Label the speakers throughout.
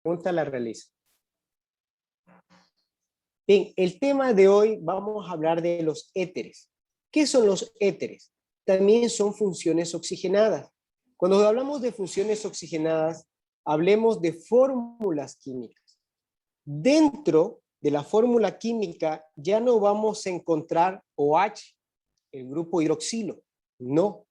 Speaker 1: pregunta la realizo. Bien, el tema de hoy vamos a hablar de los éteres. ¿Qué son los éteres? También son funciones oxigenadas. Cuando hablamos de funciones oxigenadas, hablemos de fórmulas químicas. Dentro de la fórmula química ya no vamos a encontrar OH, el grupo hidroxilo. No,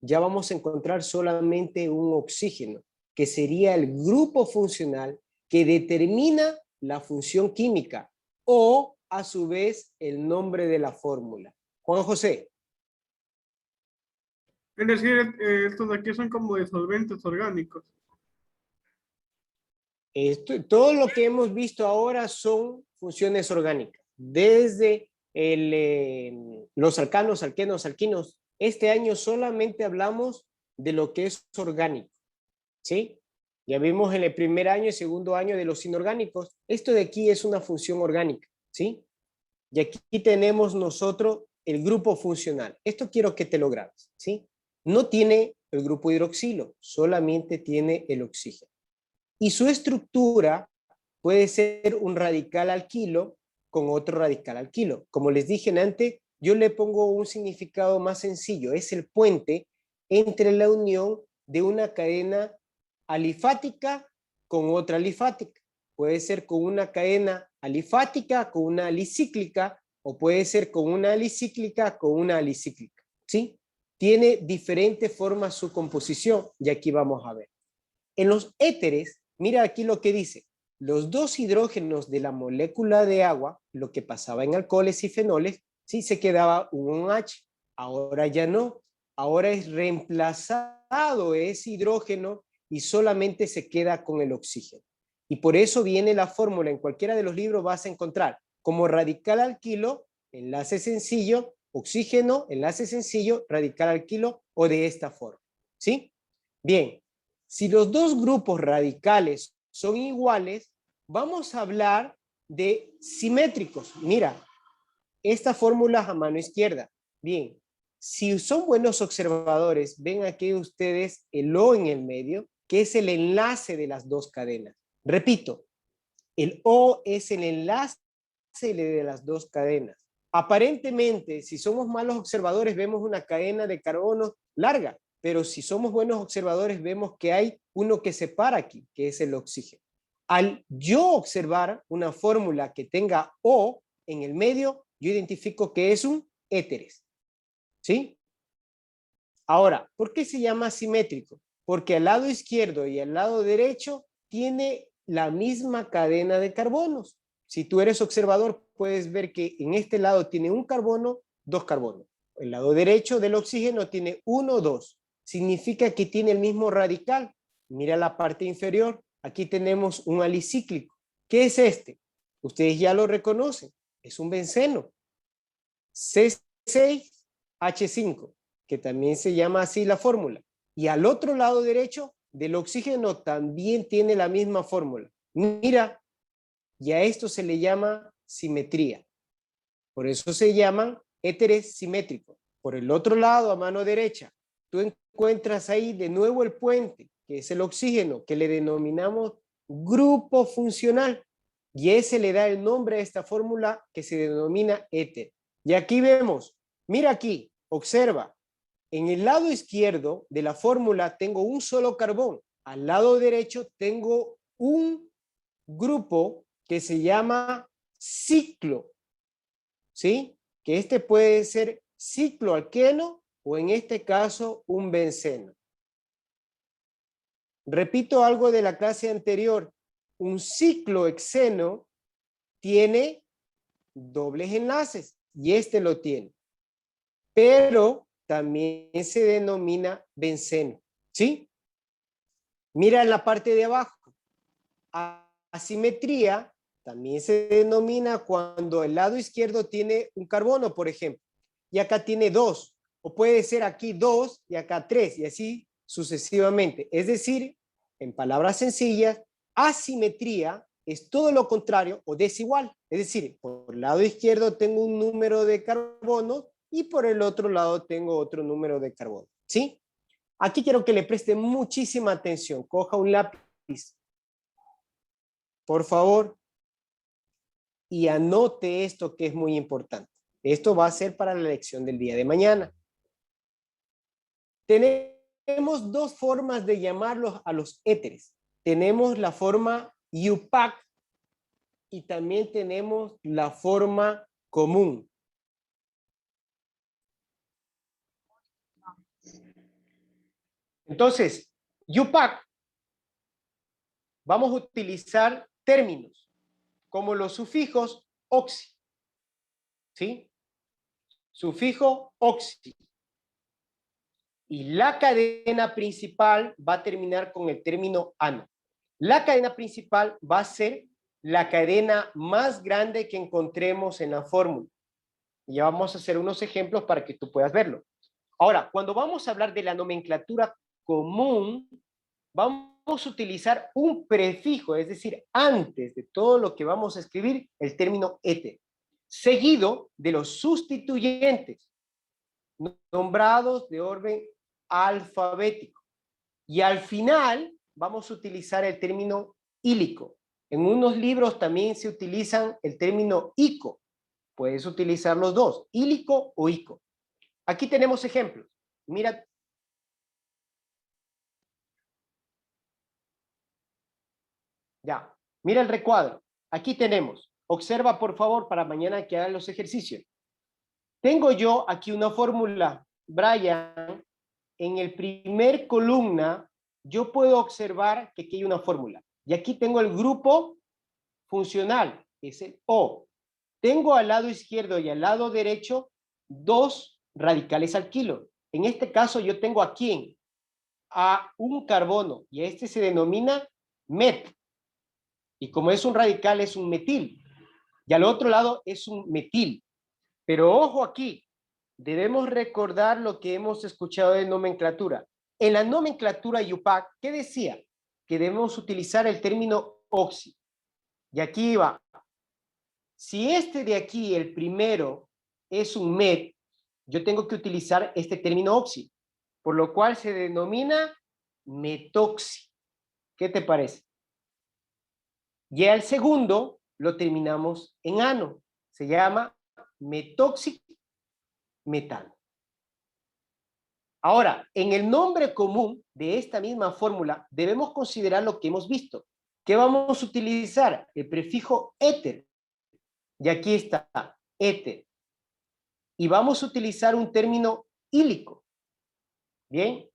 Speaker 1: ya vamos a encontrar solamente un oxígeno, que sería el grupo funcional que determina la función química o, a su vez, el nombre de la fórmula. Juan José.
Speaker 2: Es decir, estos de aquí son como disolventes orgánicos.
Speaker 1: Todo lo que hemos visto ahora son funciones orgánicas, desde los alcanos, alquenos, alquinos. Este año solamente hablamos de lo que es orgánico, ¿sí? Ya vimos en el primer año y segundo año de los inorgánicos. Esto de aquí es una función orgánica, ¿sí? Y aquí tenemos nosotros el grupo funcional. Esto quiero que te lo grabes, ¿sí? No tiene el grupo hidroxilo, solamente tiene el oxígeno. Y su estructura puede ser un radical alquilo con otro radical alquilo. Como les dije antes, yo le pongo un significado más sencillo. Es el puente entre la unión de una cadena alifática con otra alifática. Puede ser con una cadena alifática con una alicíclica, o puede ser con una alicíclica con una alicíclica, ¿sí? Tiene diferentes formas su composición, y aquí vamos a ver. En los éteres, mira aquí lo que dice: los dos hidrógenos de la molécula de agua, lo que pasaba en alcoholes y fenoles, sí se quedaba un OH, ahora ya no, ahora es reemplazado ese hidrógeno y solamente se queda con el oxígeno. Y por eso viene la fórmula, en cualquiera de los libros vas a encontrar como radical alquilo, enlace sencillo, oxígeno, enlace sencillo, radical alquilo, o de esta forma, ¿sí? Bien, si los dos grupos radicales son iguales, vamos a hablar de simétricos. Mira, esta fórmula a mano izquierda. Bien, si son buenos observadores, ven aquí ustedes el O en el medio, que es el enlace de las dos cadenas. Repito, el O es el enlace de las dos cadenas. Aparentemente, si somos malos observadores, vemos una cadena de carbono larga, pero si somos buenos observadores, vemos que hay uno que separa aquí, que es el oxígeno. Al yo observar una fórmula que tenga O en el medio, yo identifico que es un éteres, ¿sí? Ahora, ¿por qué se llama simétrico? Porque al lado izquierdo y al lado derecho tiene la misma cadena de carbonos. Si tú eres observador, puedes ver que en este lado tiene un carbono, dos carbonos. El lado derecho del oxígeno tiene uno, dos. Significa que tiene el mismo radical. Mira la parte inferior. Aquí tenemos un alicíclico. ¿Qué es este? Ustedes ya lo reconocen. Es un benceno. C6H5, que también se llama así la fórmula. Y al otro lado derecho del oxígeno también tiene la misma fórmula. Mira, y a esto se le llama simetría. Por eso se llaman éteres simétricos. Por el otro lado, a mano derecha, tú encuentras ahí de nuevo el puente, que es el oxígeno, que le denominamos grupo funcional. Y ese le da el nombre a esta fórmula que se denomina éter. Y aquí vemos, mira aquí, observa, en el lado izquierdo de la fórmula tengo un solo carbón. Al lado derecho tengo un grupo que se llama ciclo, ¿sí? Que este puede ser cicloalqueno o en este caso un benceno. Repito algo de la clase anterior. Un ciclohexeno tiene dobles enlaces y este lo tiene. Pero también se denomina benceno, ¿sí? Mira en la parte de abajo. Asimetría también se denomina cuando el lado izquierdo tiene un carbono, por ejemplo, y acá tiene dos, o puede ser aquí dos y acá tres, y así sucesivamente. Es decir, en palabras sencillas, asimetría es todo lo contrario o desigual. Es decir, por el lado izquierdo tengo un número de carbono y por el otro lado tengo otro número de carbono, ¿sí? Aquí quiero que le preste muchísima atención. Coja un lápiz por favor, y anote esto que es muy importante. Esto va a ser para la lección del día de mañana. Tenemos dos formas de llamarlos a los éteres. Tenemos la forma IUPAC y también tenemos la forma común. Entonces, IUPAC, vamos a utilizar términos como los sufijos oxi, ¿sí? Sufijo oxi. Y la cadena principal va a terminar con el término ano. La cadena principal va a ser la cadena más grande que encontremos en la fórmula. Y ya vamos a hacer unos ejemplos para que tú puedas verlo. Ahora, cuando vamos a hablar de la nomenclatura común, vamos a utilizar un prefijo, es decir, antes de todo lo que vamos a escribir, el término éter, seguido de los sustituyentes, nombrados de orden alfabético. Y al final vamos a utilizar el término ílico. En unos libros también se utilizan el término ico. Puedes utilizar los dos, ílico o ico. Aquí tenemos ejemplos. Mira. Ya, mira el recuadro. Aquí tenemos. Observa, por favor, para mañana que hagan los ejercicios. Tengo yo aquí una fórmula, Brian. En el primer columna, yo puedo observar que aquí hay una fórmula. Y aquí tengo el grupo funcional, es el O. Tengo al lado izquierdo y al lado derecho dos radicales al kilo. En este caso yo tengo a quién, a un carbono, y este se denomina met. Y como es un radical, es un metil. Y al otro lado es un metil. Pero ojo aquí, debemos recordar lo que hemos escuchado de nomenclatura. En la nomenclatura IUPAC, ¿qué decía? Que debemos utilizar el término oxi. Y aquí va. Si este de aquí, el primero, es un met, yo tengo que utilizar este término oxi, por lo cual se denomina metoxi. ¿Qué te parece? Y el segundo lo terminamos en ano. Se llama metoximetano. Ahora, en el nombre común de esta misma fórmula, debemos considerar lo que hemos visto. ¿Qué vamos a utilizar? El prefijo éter. Y aquí está, éter. Y vamos a utilizar un término ílico. Bien.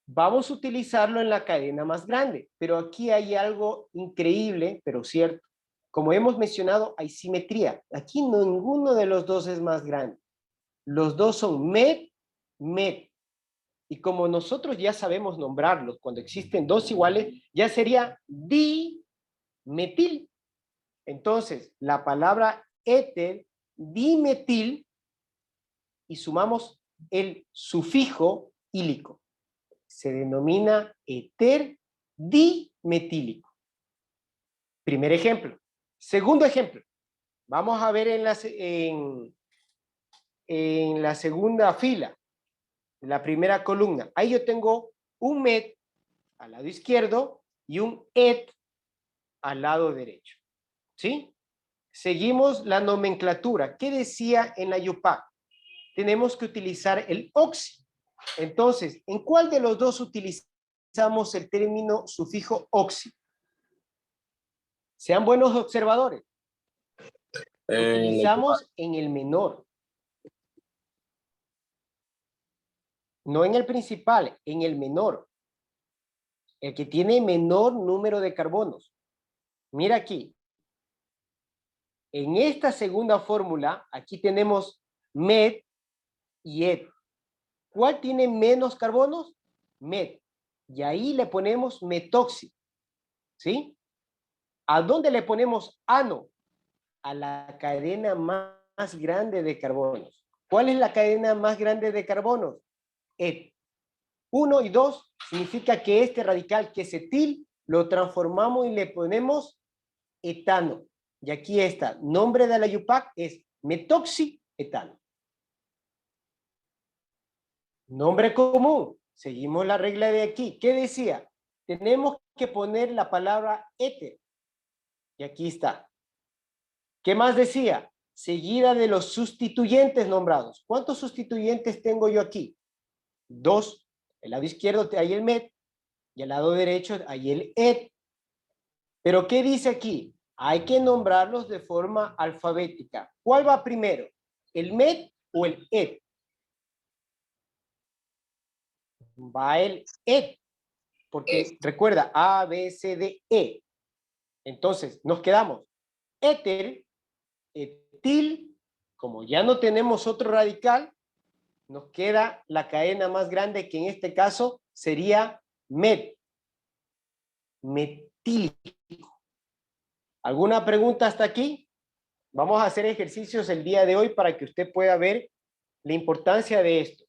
Speaker 1: Vamos a utilizarlo en la cadena más grande. Pero aquí hay algo increíble, pero cierto. Como hemos mencionado, hay simetría. Aquí ninguno de los dos es más grande. Los dos son met. Y como nosotros ya sabemos nombrarlos, cuando existen dos iguales, ya sería dimetil. Entonces, la palabra éter, dimetil, y sumamos el sufijo ílico. Se denomina éter dimetílico. Primer ejemplo. Segundo ejemplo. Vamos a ver en la segunda fila, en la primera columna. Ahí yo tengo un met al lado izquierdo y un et al lado derecho. ¿Sí? Seguimos la nomenclatura. ¿Qué decía en la IUPAC? Tenemos que utilizar el oxi. Entonces, ¿en cuál de los dos utilizamos el término sufijo oxi? Sean buenos observadores. Utilizamos en el menor. No en el principal, en el menor. El que tiene menor número de carbonos. Mira aquí. En esta segunda fórmula, aquí tenemos met y et. ¿Cuál tiene menos carbonos? Met. Y ahí le ponemos metoxi. ¿Sí? ¿A dónde le ponemos ano? A la cadena más grande de carbonos. ¿Cuál es la cadena más grande de carbonos? Et. 1 y 2 significa que este radical que es etil lo transformamos y le ponemos etano. Y aquí está, nombre de la IUPAC es metoxietano. Nombre común, seguimos la regla de aquí. ¿Qué decía? Tenemos que poner la palabra éter. Y aquí está. ¿Qué más decía? Seguida de los sustituyentes nombrados. ¿Cuántos sustituyentes tengo yo aquí? 2. El lado izquierdo hay el met y al lado derecho hay el et. Pero ¿qué dice aquí? Hay que nombrarlos de forma alfabética. ¿Cuál va primero? ¿El met o el et? Va el et, porque recuerda A, B, C, D, E. Entonces, nos quedamos éter, etil, como ya no tenemos otro radical, nos queda la cadena más grande que en este caso sería met, metílico. ¿Alguna pregunta hasta aquí? Vamos a hacer ejercicios el día de hoy para que usted pueda ver la importancia de esto.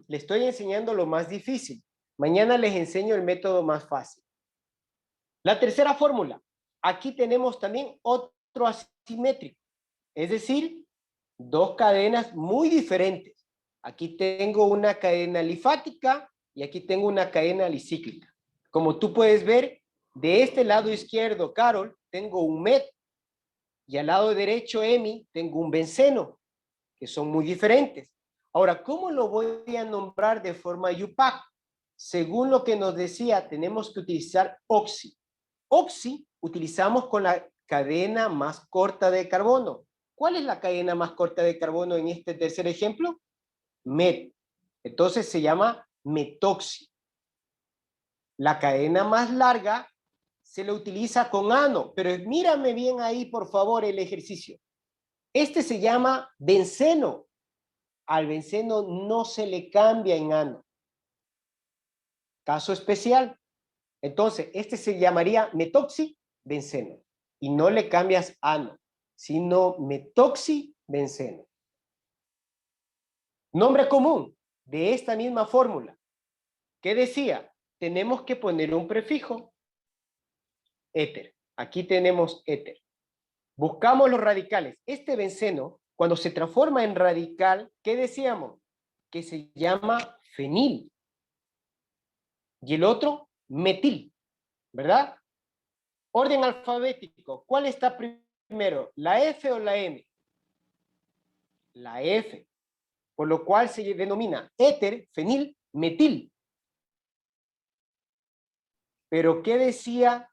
Speaker 1: Le estoy enseñando lo más difícil. Mañana les enseño el método más fácil. La tercera fórmula. Aquí tenemos también otro asimétrico. Es decir, dos cadenas muy diferentes. Aquí tengo una cadena alifática y aquí tengo una cadena alicíclica. Como tú puedes ver, de este lado izquierdo, Carol, tengo un met y al lado derecho, Emi, tengo un benceno, que son muy diferentes. Ahora, ¿cómo lo voy a nombrar de forma UPAC? Según lo que nos decía, tenemos que utilizar oxi. Oxi utilizamos con la cadena más corta de carbono. ¿Cuál es la cadena más corta de carbono en este tercer ejemplo? Met. Entonces se llama metoxi. La cadena más larga se le utiliza con ano, pero mírame bien ahí, por favor, el ejercicio. Este se llama benceno. Al benceno no se le cambia en ano. Caso especial. Entonces, este se llamaría metoxibenceno. Y no le cambias ano, sino metoxibenceno. Nombre común de esta misma fórmula. ¿Qué decía? Tenemos que poner un prefijo. Éter. Aquí tenemos éter. Buscamos los radicales. Este benceno, cuando se transforma en radical, ¿qué decíamos? Que se llama fenil. Y el otro, metil. ¿Verdad? Orden alfabético. ¿Cuál está primero? ¿La F o la M? La F. Por lo cual se denomina éter, fenil, metil. Pero ¿qué decía?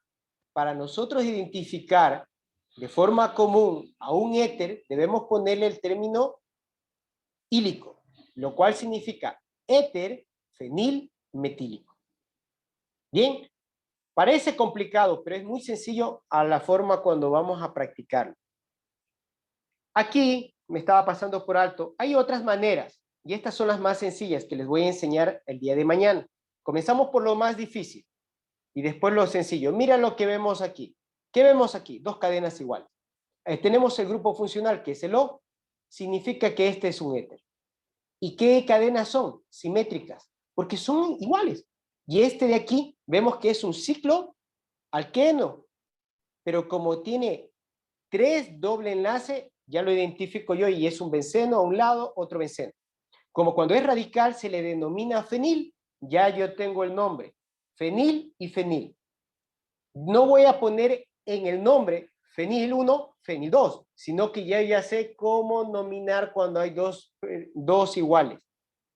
Speaker 1: Para nosotros identificar de forma común a un éter, debemos ponerle el término ílico, lo cual significa éter, fenil, metílico. Bien, parece complicado, pero es muy sencillo a la forma cuando vamos a practicarlo. Aquí me estaba pasando por alto. Hay otras maneras, y estas son las más sencillas que les voy a enseñar el día de mañana. Comenzamos por lo más difícil y después lo sencillo. Mira lo que vemos aquí. ¿Qué vemos aquí? Dos cadenas iguales. Tenemos el grupo funcional, que es el O, significa que este es un éter. ¿Y qué cadenas son? Simétricas, porque son iguales. Y este de aquí, vemos que es un ciclo alqueno, pero como tiene 3 doble enlace, ya lo identifico yo y es un benceno a un lado, otro benceno. Como cuando es radical se le denomina fenil, ya yo tengo el nombre, fenil y fenil. No voy a poner en el nombre fenil 1, fenil 2, sino que ya sé cómo nominar cuando hay dos iguales.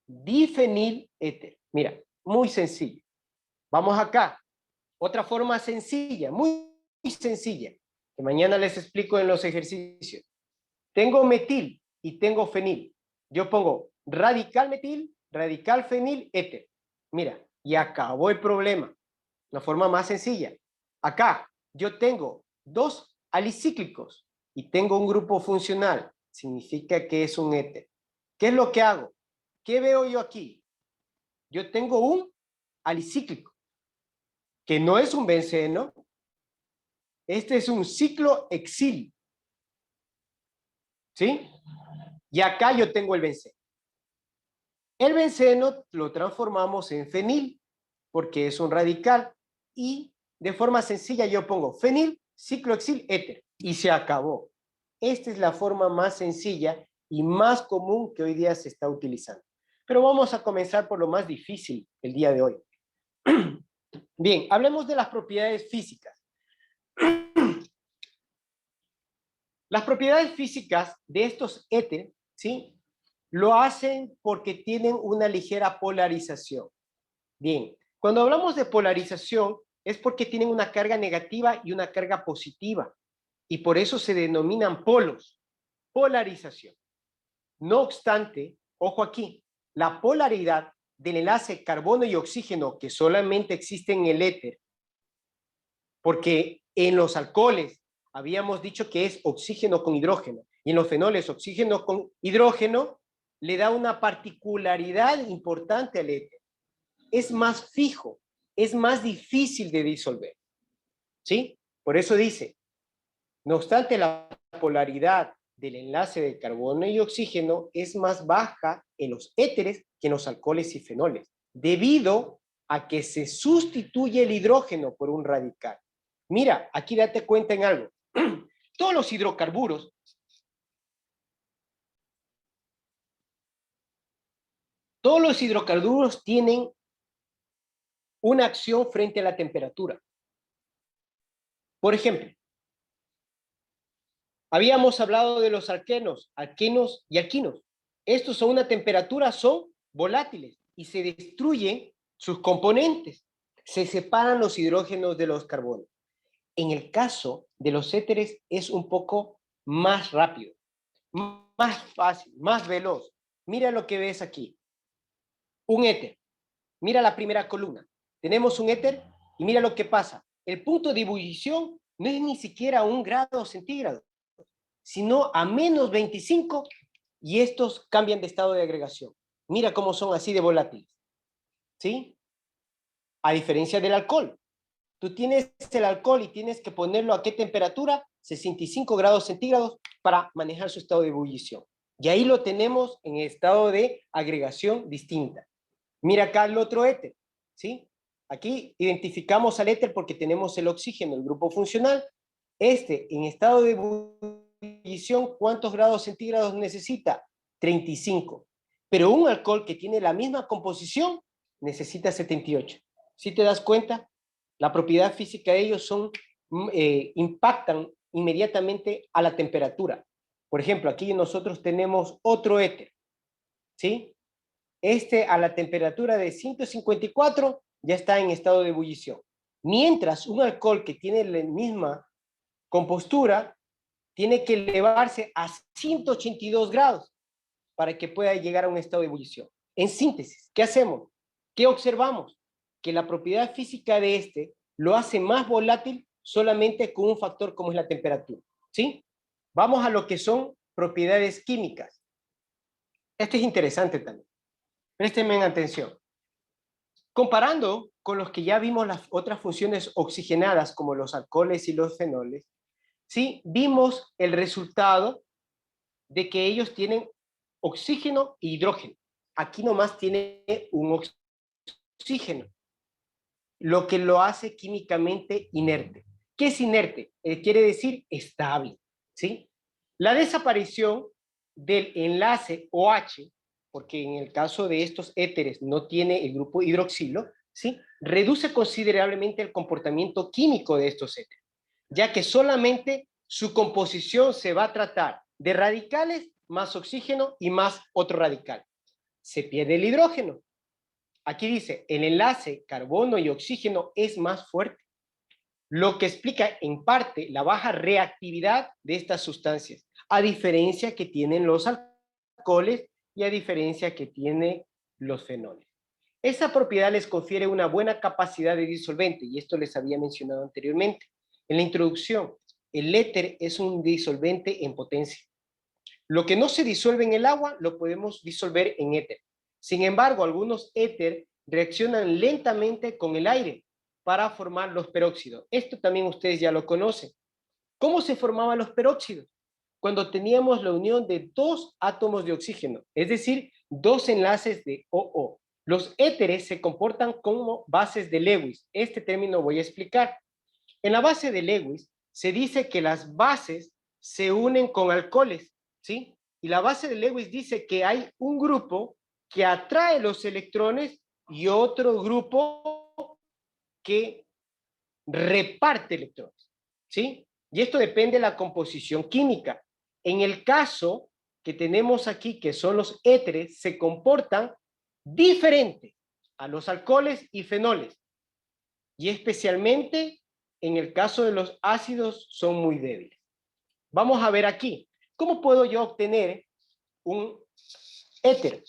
Speaker 1: Difenil éter. Mira, muy sencillo. Vamos acá. Otra forma sencilla, muy sencilla, que mañana les explico en los ejercicios. Tengo metil y tengo fenil. Yo pongo radical metil, radical fenil, éter. Mira, y acabó el problema. La forma más sencilla. Acá yo tengo dos alicíclicos y tengo un grupo funcional. Significa que es un éter. ¿Qué es lo que hago? ¿Qué veo yo aquí? Yo tengo un alicíclico, que no es un benceno. Este es un ciclohexil. ¿Sí? Y acá yo tengo el benceno. El benceno lo transformamos en fenil, porque es un radical. Y de forma sencilla yo pongo fenil, ciclohexil, éter. Y se acabó. Esta es la forma más sencilla y más común que hoy día se está utilizando. Pero vamos a comenzar por lo más difícil el día de hoy. Bien, hablemos de las propiedades físicas. Las propiedades físicas de estos éter, ¿sí? Lo hacen porque tienen una ligera polarización. Bien, cuando hablamos de polarización es porque tienen una carga negativa y una carga positiva. Y por eso se denominan polos. Polarización. No obstante, ojo aquí, la polaridad del enlace carbono y oxígeno que solamente existe en el éter, porque en los alcoholes habíamos dicho que es oxígeno con hidrógeno y en los fenoles oxígeno con hidrógeno, le da una particularidad importante al éter. Es más fijo, es más difícil de disolver. ¿Sí? Por eso dice, no obstante la polaridad del enlace de carbono y oxígeno es más baja en los éteres que en los alcoholes y fenoles, debido a que se sustituye el hidrógeno por un radical. Mira, aquí date cuenta en algo. Todos los hidrocarburos tienen una acción frente a la temperatura. Por ejemplo, habíamos hablado de los alquenos y alquinos. Estos a una temperatura son volátiles y se destruyen sus componentes. Se separan los hidrógenos de los carbonos. En el caso de los éteres es un poco más rápido, más fácil, más veloz. Mira lo que ves aquí. Un éter. Mira la primera columna. Tenemos un éter y mira lo que pasa. El punto de ebullición no es ni siquiera 1 grado centígrado, sino a menos 25 y estos cambian de estado de agregación. Mira cómo son así de volátiles. ¿Sí? A diferencia del alcohol. Tú tienes el alcohol y tienes que ponerlo a qué temperatura, 65 grados centígrados para manejar su estado de ebullición. Y ahí lo tenemos en estado de agregación distinta. Mira acá el otro éter, ¿sí? Aquí identificamos al éter porque tenemos el oxígeno, el grupo funcional. En estado de ebullición, ¿cuántos grados centígrados necesita? 35. Pero un alcohol que tiene la misma composición necesita 78. ¿Sí te das cuenta? La propiedad física de ellos impactan inmediatamente a la temperatura. Por ejemplo, aquí nosotros tenemos otro éter, ¿sí? A la temperatura de 154 ya está en estado de ebullición. Mientras un alcohol que tiene la misma compostura tiene que elevarse a 182 grados para que pueda llegar a un estado de ebullición. En síntesis, ¿qué hacemos? ¿Qué observamos? Que la propiedad física de lo hace más volátil solamente con un factor como es la temperatura. ¿Sí? Vamos a lo que son propiedades químicas. Este es interesante también. Préstenme atención. Comparando con los que ya vimos las otras funciones oxigenadas como los alcoholes y los fenoles, ¿sí? Vimos el resultado de que ellos tienen oxígeno e hidrógeno. Aquí nomás tiene un oxígeno, lo que lo hace químicamente inerte. ¿Qué es inerte? Quiere decir estable, ¿sí? La desaparición del enlace OH, porque en el caso de estos éteres no tiene el grupo hidroxilo, ¿sí? Reduce considerablemente el comportamiento químico de estos éteres, ya que solamente su composición se va a tratar de radicales más oxígeno y más otro radical. Se pierde el hidrógeno. Aquí dice, el enlace carbono y oxígeno es más fuerte, lo que explica en parte la baja reactividad de estas sustancias, a diferencia que tienen los alcoholes y a diferencia que tienen los fenoles. Esa propiedad les confiere una buena capacidad de disolvente, y esto les había mencionado anteriormente. En la introducción, el éter es un disolvente en potencia. Lo que no se disuelve en el agua, lo podemos disolver en éter. Sin embargo, algunos éter reaccionan lentamente con el aire para formar los peróxidos. Esto también ustedes ya lo conocen. ¿Cómo se formaban los peróxidos? Cuando teníamos la unión de 2 átomos de oxígeno, es decir, 2 enlaces de OO. Los éteres se comportan como bases de Lewis. Este término voy a explicar. En la base de Lewis se dice que las bases se unen con alcoholes, ¿sí? Y la base de Lewis dice que hay un grupo que atrae los electrones y otro grupo que reparte electrones, ¿sí? Y esto depende de la composición química. En el caso que tenemos aquí, que son los éteres, se comportan diferente a los alcoholes y fenoles. Y especialmente en el caso de los ácidos son muy débiles. Vamos a ver aquí. ¿Cómo puedo yo obtener un éter?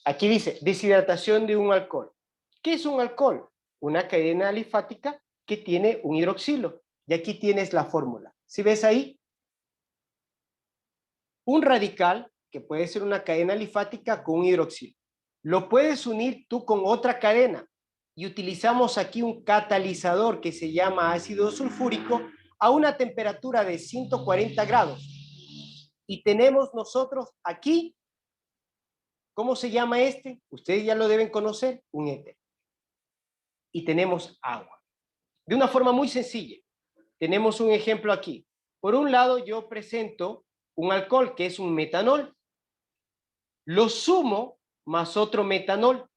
Speaker 1: Aquí dice deshidratación de un alcohol. ¿Qué es un alcohol? Una cadena alifática que tiene un hidroxilo. Y aquí tienes la fórmula. ¿Sí ves ahí? Un radical, que puede ser una cadena alifática con un hidroxilo. Lo puedes unir tú con otra cadena. Y utilizamos aquí un catalizador que se llama ácido sulfúrico a una temperatura de 140 grados. Y tenemos nosotros aquí, ¿cómo se llama este? Ustedes ya lo deben conocer, un éter. Y tenemos agua. De una forma muy sencilla. Tenemos un ejemplo aquí. Por un lado, yo presento un alcohol que es un metanol. Lo sumo más otro metanol.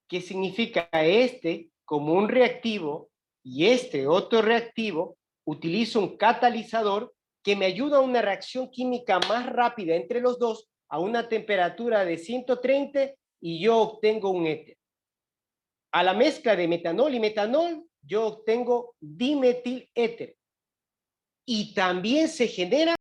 Speaker 1: ¿Qué significa este como un reactivo y este otro reactivo? Utilizo un catalizador que me ayuda a una reacción química más rápida entre los dos a una temperatura de 130 y yo obtengo un éter. A la mezcla de metanol y metanol, yo obtengo dimetiléter. Y también se genera